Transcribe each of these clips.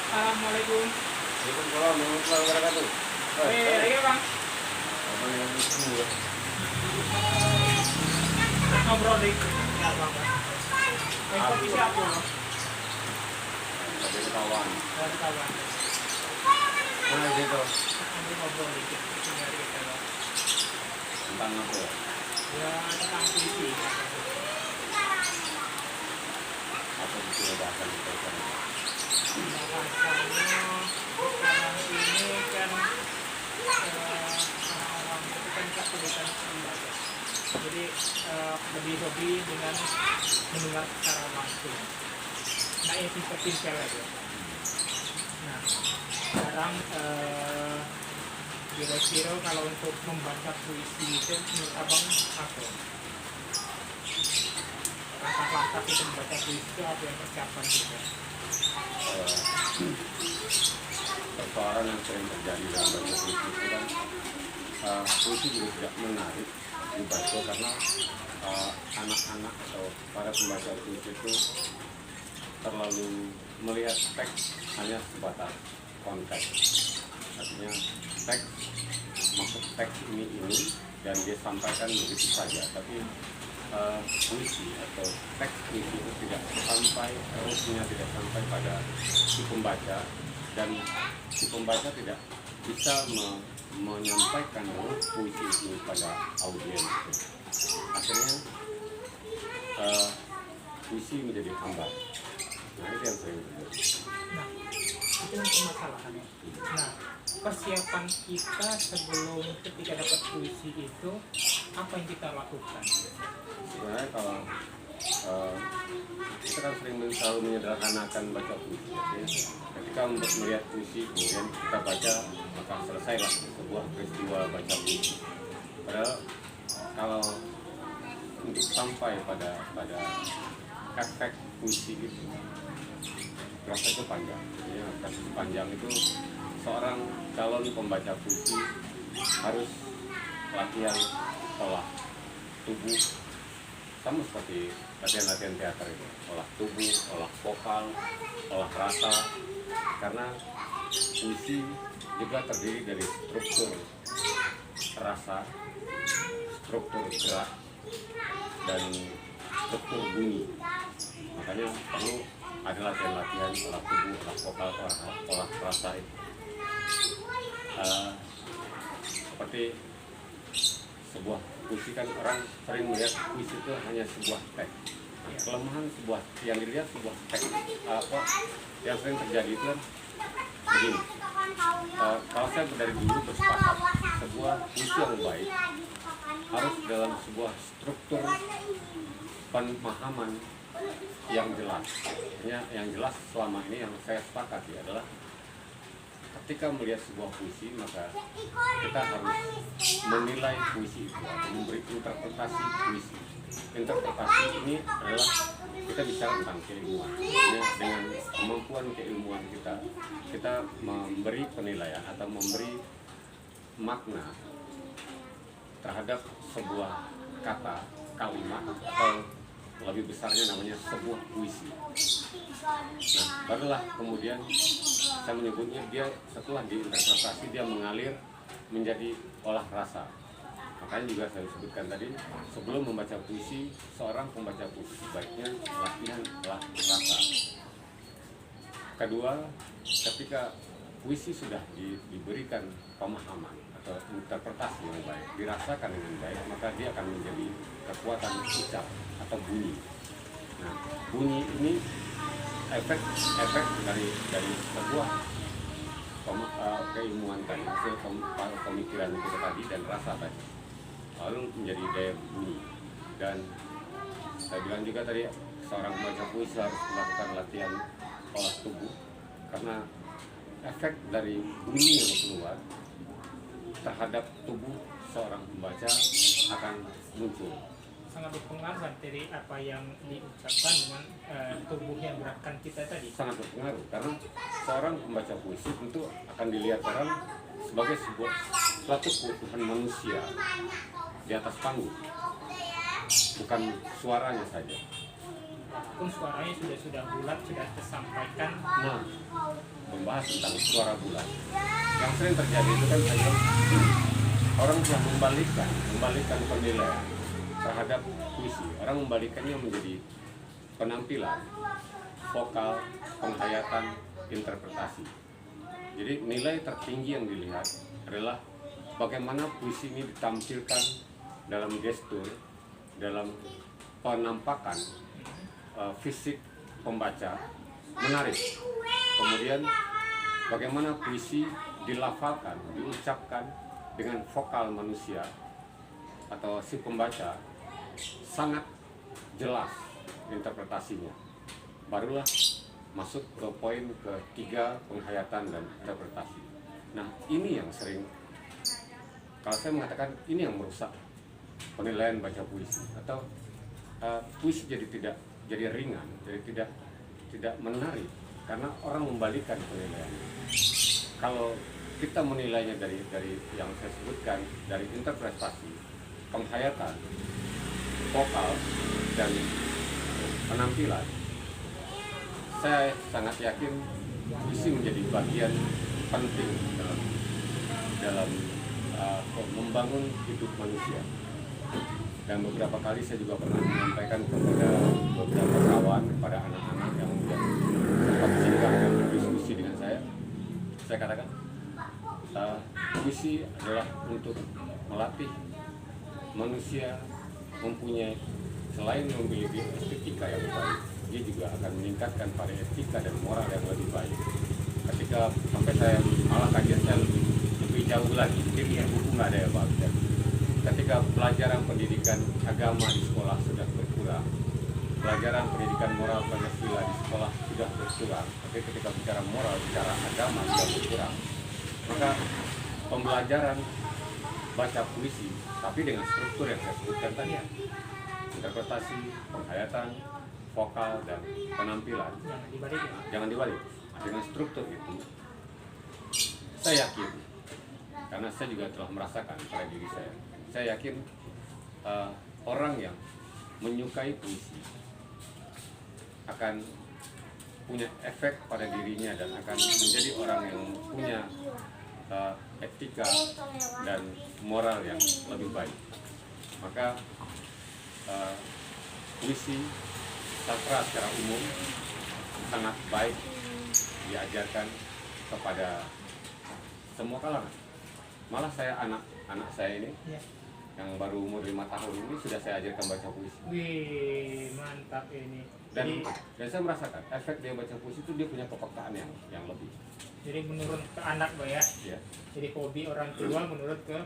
Assalamualaikum. Waalaikumsalam warahmatullahi wabarakatuh. Lagi bang, Abang yang lucu ya. ngobrol dikit. Ya bang. Kopi siapa bang? Ada ketahuan. Dari kawan. Nah gitu. Nanti ngobrol dikit. Dari kita bang. Tentang apa ya? Ya tentang puisi. Apa bisa bahasan kita sekarang? Bahasanya sekarang ini kan orang-orang itu kan kesulitan membaca. Jadi lebih hobi dengan mendengar secara langsung. Nah ini seperti aja. Nah sekarang kira-kira kalau untuk membaca puisi itu menurut abang apa? Langkah-langkah kita membaca puisi itu apa yang persiapan kita? Persoalan yang sering terjadi dalam baca puisi itu kan puisi juga tidak menarik dibaca karena anak-anak atau para pembaca puisi itu terlalu melihat teks hanya sebatas konteks. Artinya teks, maksud teks ini dan dia sampaikan begitu saja, tapi puisi atau teks puisi itu tidak sampai, harusnya tidak sampai pada si pembaca, dan si pembaca tidak bisa menyampaikan puisi itu pada audiens. Akhirnya puisi menjadi hambar. Nah itu yang sering terjadi. Nah, itu yang permasalahannya. Nah, persiapan kita sebelum ketika dapat puisi itu apa yang kita lakukan? Sebenarnya kalau kita kan sering selalu menyederhanakan baca puisi, ya. Ketika melihat puisi kemudian kita baca, maka selesailah sebuah peristiwa baca puisi. Padahal kalau untuk sampai pada efek puisi itu prosesnya panjang. Ya, proses panjang itu seorang calon pembaca puisi harus latihan olah tubuh, sama seperti latihan-latihan teater itu, olah tubuh, olah vokal, olah rasa, karena puisi juga terdiri dari struktur rasa, struktur gerak, dan struktur bunyi. Makanya perlu ada latihan-latihan olah tubuh, olah vokal, olah rasa itu. Seperti sebuah puisi kan orang sering melihat puisi itu hanya sebuah teks. Kelemahan sebuah yang dilihat sebuah teks apa yang sering terjadi itu kan begini. Kalau saya dari dulu bersepakat sebuah puisi yang baik harus dalam sebuah struktur pemahaman yang jelas. Yang jelas selama ini yang saya sepakati adalah ketika melihat sebuah puisi, maka kita harus menilai puisi itu atau memberi interpretasi puisi. Interpretasi ini adalah kita bicara tentang keilmuan. Dengan kemampuan keilmuan kita memberi penilaian atau memberi makna terhadap sebuah kata, kalimat, atau lebih besarnya namanya sebuah puisi. Nah, barulah kemudian saya menyebutnya dia setelah diinterpretasi dia mengalir menjadi olah rasa. Makanya juga saya sebutkan tadi, sebelum membaca puisi, seorang pembaca puisi sebaiknya latihan olah rasa. Kedua, ketika puisi sudah diberikan pemahaman atau interpretasi yang baik, dirasakan dengan baik, maka dia akan menjadi kekuatan ucap atau bunyi. Nah, bunyi ini efek dari sebuah keilmuan tadi, hasil pemikiran kita tadi dan rasa tadi, lalu menjadi daya bunyi. Dan saya bilang juga tadi, seorang pembaca puisi harus melakukan latihan olah tubuh, karena efek dari bunyi yang keluar terhadap tubuh seorang pembaca akan muncul. Sangat berpengaruh dari apa yang diucapkan dengan tubuh yang gerakan kita tadi. Sangat berpengaruh karena seorang pembaca puisi tentu akan dilihat orang sebagai suatu kebutuhan manusia di atas panggung, bukan suaranya saja. apapun suaranya sudah bulat, sudah tersampaikan. Nah, membahas tentang suara bulat. Yang sering terjadi itu kan hanya orang yang membalikkan penilaian terhadap puisi. Orang membalikannya menjadi penampilan, vokal, penghayatan, interpretasi. Jadi nilai tertinggi yang dilihat adalah bagaimana puisi ini ditampilkan dalam gestur, dalam penampakan fisik pembaca menarik. Kemudian bagaimana puisi dilafalkan, diucapkan dengan vokal manusia atau si pembaca sangat jelas interpretasinya. Barulah masuk ke poin ketiga, penghayatan dan interpretasi. Nah, ini yang sering, kalau saya mengatakan ini yang merusak penilaian baca puisi, atau puisi jadi ringan, jadi tidak menarik karena orang membalikkan penilaian. Kalau kita menilainya dari yang saya sebutkan, dari interpretasi, penghayatan, vokal dan penampilan, saya sangat yakin puisi menjadi bagian penting dalam membangun hidup manusia. Dan beberapa kali saya juga pernah menyampaikan kepada beberapa kawan, kepada anak-anak yang sempat singgah dan berdiskusi dengan saya katakan puisi adalah untuk melatih manusia mempunyai, selain memiliki estetika yang baik, dia juga akan meningkatkan pada etika dan moral yang lebih baik. Ketika sampai saya malah kajian saya lebih jauh lagi, jadi buku nggak ada ya Pak. Ketika pelajaran pendidikan agama di sekolah sudah berkurang, pelajaran pendidikan moral Pancasila di sekolah sudah berkurang, tapi ketika bicara moral, bicara agama sudah berkurang, maka pembelajaran baca puisi, tapi dengan struktur yang saya sebutkan tadi, interpretasi, penghayatan, vokal dan penampilan, jangan dibalik. Dengan struktur itu, saya yakin, karena saya juga telah merasakan pada diri saya yakin orang yang menyukai puisi akan punya efek pada dirinya dan akan menjadi orang yang punya etika dan moral yang lebih baik. Maka puisi, sastra secara umum sangat baik diajarkan kepada semua kalangan. Malah anak saya ini yang baru umur 5 tahun ini sudah saya ajarkan baca puisi. Wih, mantap ini. Dan saya merasakan efek dia baca puisi itu dia punya kepekaan yang lebih. Jadi menurut ke anak Pak ya. Jadi hobi orang tua menurut ke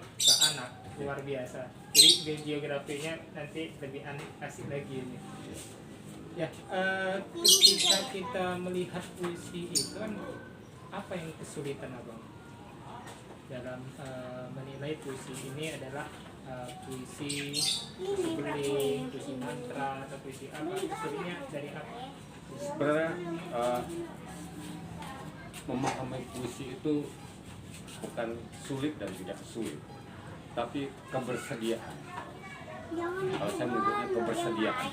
anak, luar biasa. Jadi geografinya nanti lebih asik lagi ini. Ya, ketika kita melihat puisi itu kan apa yang kesulitan Abang dalam menilai puisi ini adalah puisi beling, puisi mantra atau puisi apa? Kesulitannya dari apa? Sebenarnya memahami puisi itu bukan sulit dan tidak sulit, tapi kebersediaan. Kalau saya menyebutnya kebersediaan,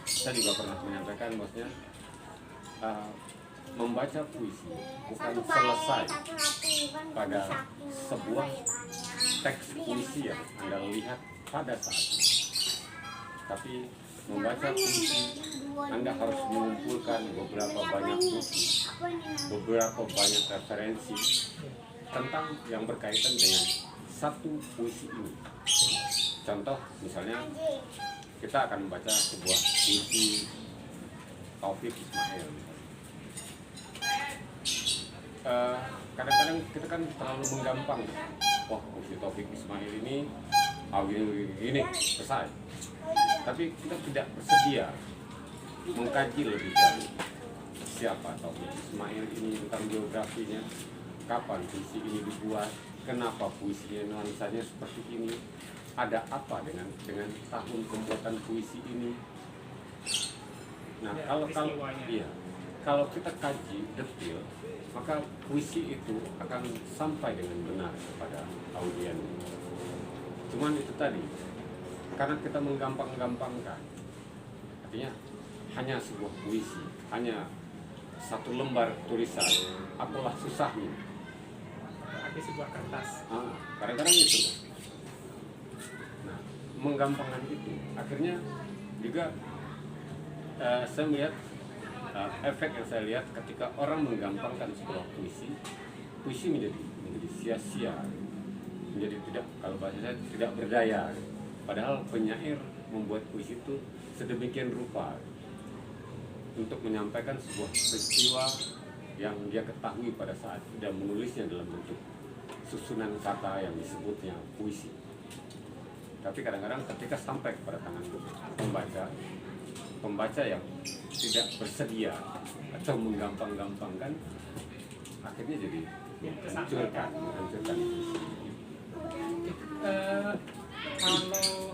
saya juga pernah menyampaikan maksudnya membaca puisi bukan selesai pada sebuah teks puisi yang Anda lihat pada saat itu, tapi membaca puisi Anda harus mengumpulkan beberapa banyak buku, beberapa banyak referensi tentang yang berkaitan dengan satu puisi ini. Contoh misalnya kita akan membaca sebuah puisi Taufik Ismail. Kadang-kadang kita kan terlalu menggampang, wah puisi Taufik Ismail ini gini selesai. Tapi kita tidak bersedia mengkaji lebih jauh siapa Taufik Ismail ini, tentang biografinya, kapan puisi ini dibuat, kenapa puisinya nuansanya seperti ini, ada apa dengan tahun pembuatan puisi ini. Nah, kalau kita kaji detail, maka puisi itu akan sampai dengan benar kepada audiens. Cuman itu tadi, karena kita menggampang-gampangkan, artinya hanya sebuah puisi, hanya satu lembar tulisan, apalah susahnya. Ada sebuah kertas. Kadang-kadang itu. Nah, menggampangkan itu, akhirnya juga saya melihat efek yang saya lihat ketika orang menggampangkan sebuah puisi menjadi sia-sia, menjadi tidak, kalau bahasa saya, tidak berdaya. Padahal penyair membuat puisi itu sedemikian rupa untuk menyampaikan sebuah peristiwa yang dia ketahui pada saat dia menulisnya dalam bentuk susunan kata yang disebutnya puisi. Tapi kadang-kadang ketika sampai kepada tangan pembaca yang tidak bersedia atau menggampang-gampangkan, akhirnya jadi menghancurkan puisi. Kalau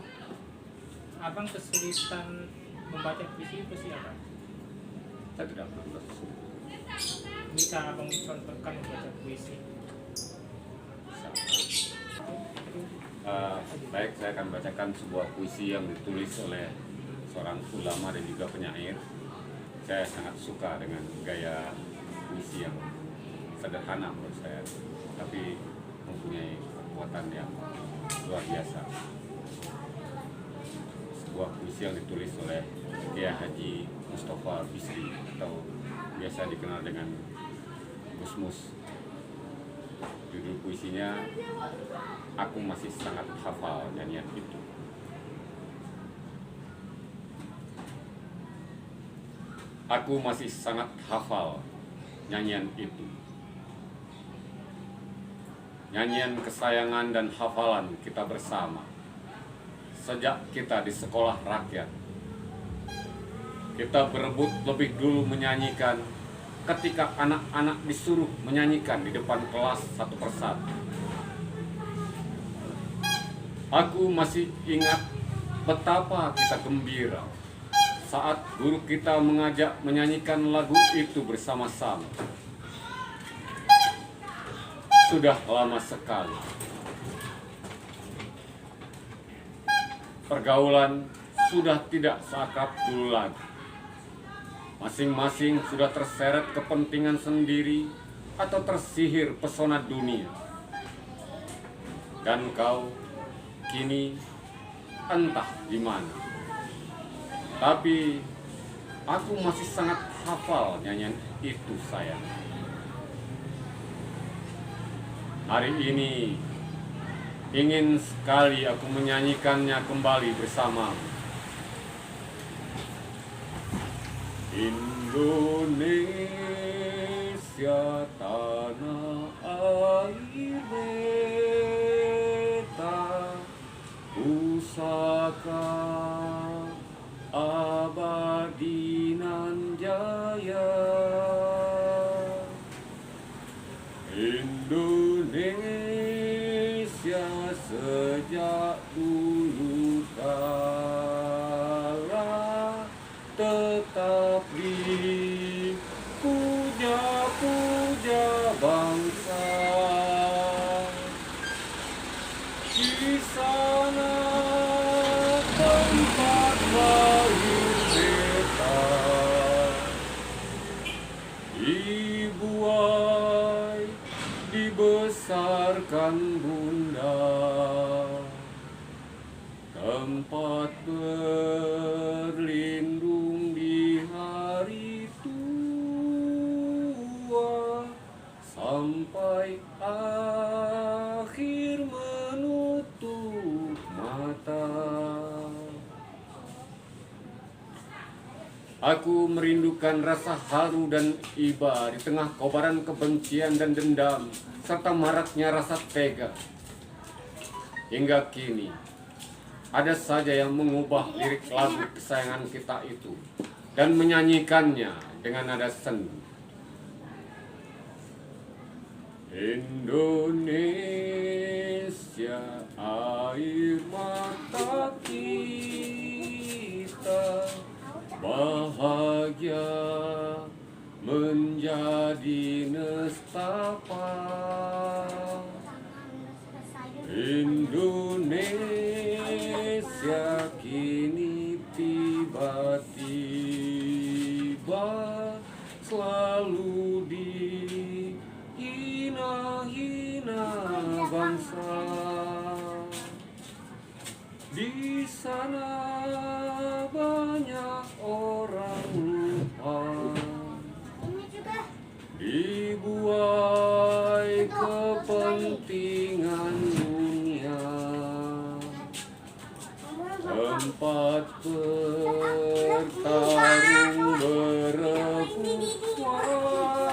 abang kesulitan membaca puisi apa? Saya tidak pernah kesulitan. Bisa abang contohkan membaca puisi? Baik, saya akan bacakan sebuah puisi yang ditulis oleh seorang ulama dan juga penyair. Saya sangat suka dengan gaya puisi yang sederhana menurut saya, tapi mempunyai kekuatan yang luar biasa. Sebuah puisi yang ditulis oleh Kiai Haji Mustafa Bisri atau biasa dikenal dengan Gus Mus. Judul puisinya Aku Masih Sangat Hafal Nyanyian Itu. Aku masih sangat hafal nyanyian itu. Nyanyian kesayangan dan hafalan kita bersama sejak kita di sekolah rakyat. Kita berebut lebih dulu menyanyikan ketika anak-anak disuruh menyanyikan di depan kelas satu persatu. Aku masih ingat betapa kita gembira saat guru kita mengajak menyanyikan lagu itu bersama-sama. Sudah lama sekali. Pergaulan sudah tidak seakrab dulu lagi. Masing-masing sudah terseret kepentingan sendiri atau tersihir pesona dunia. Dan kau kini entah di mana. Tapi aku masih sangat hafal nyanyian itu, sayang. Hari ini ingin sekali aku menyanyikannya kembali bersamamu. Indonesia tanah air beta, pusaka abadi nan jaya. Indonesia sejak dulu kala tetap dipuja-puja bangsa. Di sana tempat lahir beta, dibuai, dibesarkan bunda, tempat berlindung di hari tua, sampai akhir menutup mata. Aku merindukan rasa haru dan iba di tengah kobaran kebencian dan dendam, serta maraknya rasa tega. Hingga kini, ada saja yang mengubah lirik lagu kesayangan kita itu dan menyanyikannya dengan nada sendu. Indonesia air mata kita, bahagia menjadi nestapa. Indonesia kini tiba-tiba selalu dihina-hina bangsa. Di sana banyak orang lupa, dibuai kepentingan dunia, tempat bertarung berebut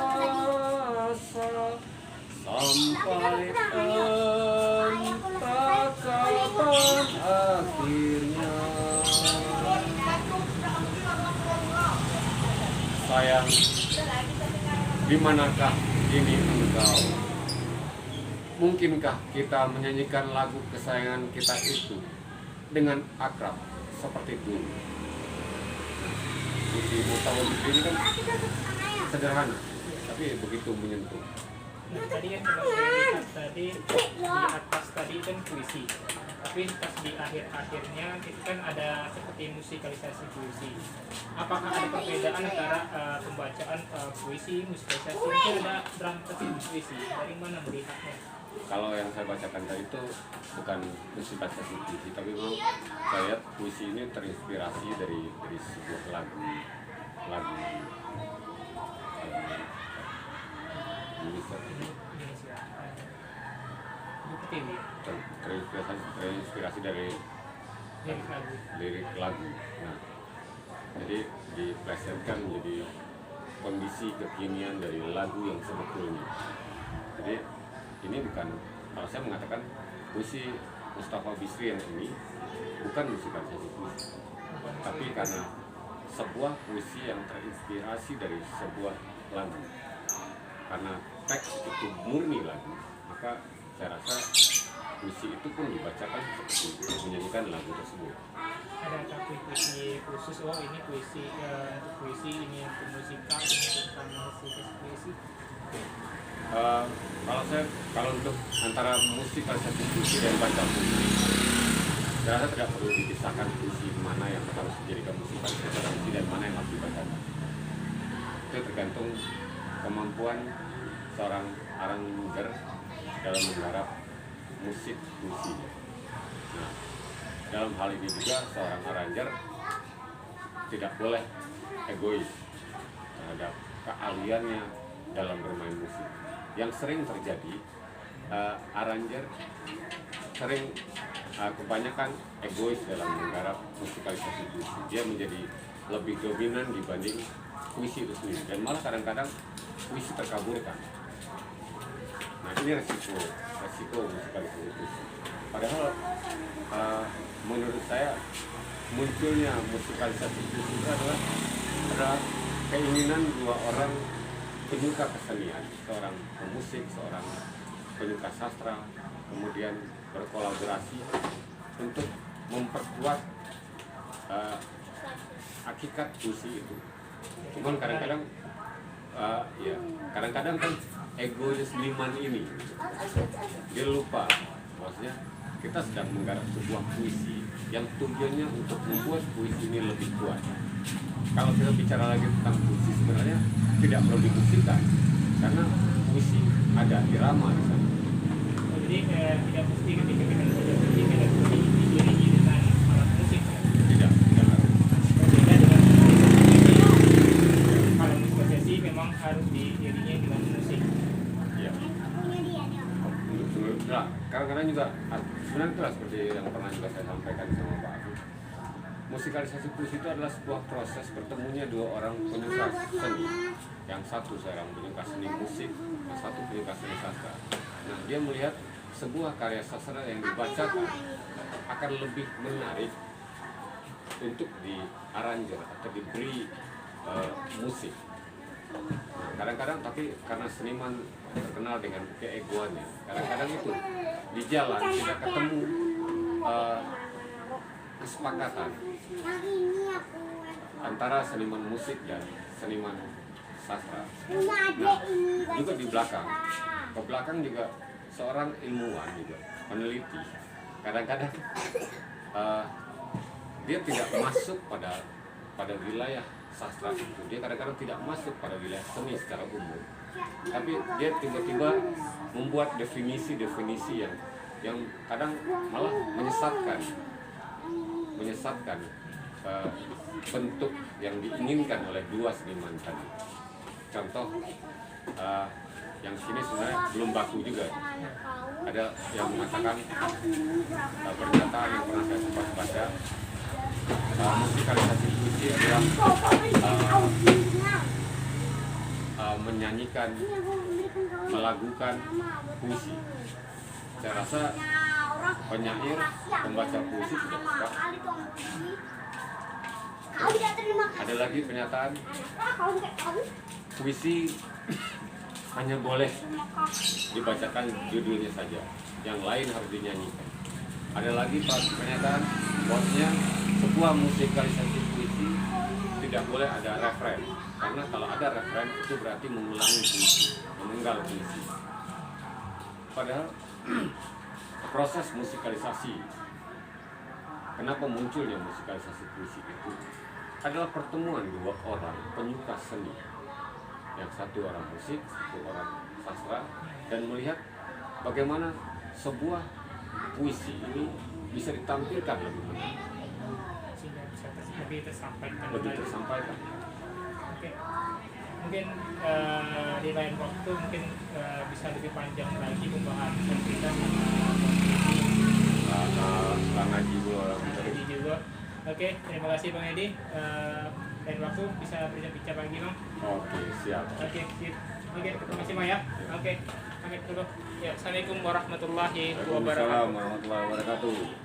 kuasa, sampai entah kapan akhirnya. Sayang, di manakah kini engkau? Mungkinkah kita menyanyikan lagu kesayangan kita itu dengan akrab seperti dulu? Puisi Mutawalli ini kan sederhana, tapi begitu menyentuh. Nah, tadi kan kalau saya lihat tadi di atas tadi kan puisi, tapi pas di akhir-akhirnya itu kan ada seperti musikalisasi puisi. Apakah ada perbedaan antara pembacaan puisi, musikalisasi? Itu ada dramatisasi puisi. Dari mana melihatnya? Kalau yang saya bacakan tadi itu bukan musikalisasi puisi, tapi memang saya lihat puisi ini terinspirasi dari sebuah lagu Indonesia. Terinspirasi dari lirik lagu. Nah, jadi diplesetkan menjadi kondisi kekinian dari lagu yang sebetulnya. Jadi ini bukan, kalau saya mengatakan puisi Mustafa Bisri yang ini bukan musikalisasi puisi, tapi karena sebuah puisi yang terinspirasi dari sebuah lagu. Karena teks itu murni lagu, maka saya rasa puisi itu pun dibacakan seperti menyanyikan lagu tersebut. Ada puisi khusus, oh ini puisi untuk puisi, ini untuk musikal, ini tentang puisi. Kalau untuk antara musikalisasi puisi dan baca puisi, saya rasa tidak perlu dipisahkan puisi mana yang harus dijadikan musikalisasi puisi dan mana yang harus dibacakan. Itu tergantung kemampuan seorang arranger dalam menggarap musik puisinya. Nah, dalam hal ini juga seorang arranger tidak boleh egois terhadap keahliannya dalam bermain musik. Yang sering terjadi, arranger sering kebanyakan egois dalam menggarap musikalisasi puisi. Dia menjadi lebih dominan dibanding puisi itu sendiri, dan malah kadang-kadang puisi terkaburkan. Nah, ini resiko musikalisasi puisi. Padahal menurut saya munculnya musikalisasi puisi itu adalah keinginan dua orang penyuka kesenian, seorang pemusik, seorang penyuka sastra, kemudian berkolaborasi untuk memperkuat hakikat puisi itu. Cuman kadang-kadang kadang-kadang kan egonya seniman ini dia lupa, maksudnya kita sedang menggarap sebuah puisi yang tujuannya untuk membuat puisi ini lebih kuat. Kalau kita bicara lagi tentang puisi, sebenarnya tidak perlu dimusikkan karena puisi ada irama di sana. Jadi tidak mesti ketika kita membaca puisi kita mesti diiringi dengan alat musik. Tidak harus. Berbeda dengan kalau musikalisasi memang harus diiringi dengan musik. Ya. Nah, kadang-kadang juga sebenarnya itulah seperti yang pernah juga saya sampaikan sama Pak Agus. Musikalisasi puisi itu adalah sebuah proses bertemunya dua orang penyuka seni. Yang satu seorang penyuka seni musik, yang satu penyuka seni sastra. Nah, dia melihat sebuah karya sastra yang dibacakan akan lebih menarik untuk diaranjer atau diberi musik. Nah, kadang-kadang tapi karena seniman terkenal dengan keegoannya, kadang-kadang itu di jalan tidak ketemu kesepakatan antara seniman musik dan seniman sastra. Nah, juga di belakang, ke belakang juga seorang ilmuwan juga peneliti kadang-kadang dia tidak masuk pada wilayah sastra itu. Dia kadang-kadang tidak masuk pada wilayah seni secara umum, tapi dia tiba-tiba membuat definisi-definisi yang kadang malah menyesatkan bentuk yang diinginkan oleh dua seniman tadi. Contoh yang sini sebenarnya belum baku juga. Ada yang mengatakan pernyataan yang pernah saya sempat baca, musikalisasi puisi adalah menyanyikan, melagukan puisi. Saya rasa penyair, pembaca puisi sudah tepat. Ada lagi pernyataan, puisi hanya boleh dibacakan judulnya saja, yang lain harus dinyanyikan. Ada lagi pernyataan, bahwasanya sebuah musikalisasi puisi tidak boleh ada referen, karena kalau ada referen itu berarti mengulangi puisi, menunggal puisi. Padahal proses musikalisasi, kenapa munculnya musikalisasi puisi itu adalah pertemuan dua orang penyuka seni, yang satu orang musik, satu orang sastra, dan melihat bagaimana sebuah puisi ini bisa ditampilkan lebih menarik, sehingga bisa lebih tersampaikan. Oke. Mungkin di lain waktu mungkin bisa lebih panjang lagi pembahasan kita sama ngaji juga. Oke, terima kasih Bang Edi. Lain waktu bisa berbincang lagi, Bang. Oke, siap. Oke, terima kasih Bang ya. Oke, pamit dulu. Ya, assalamualaikum warahmatullahi wabarakatuh. Waalaikumsalam warahmatullahi wabarakatuh.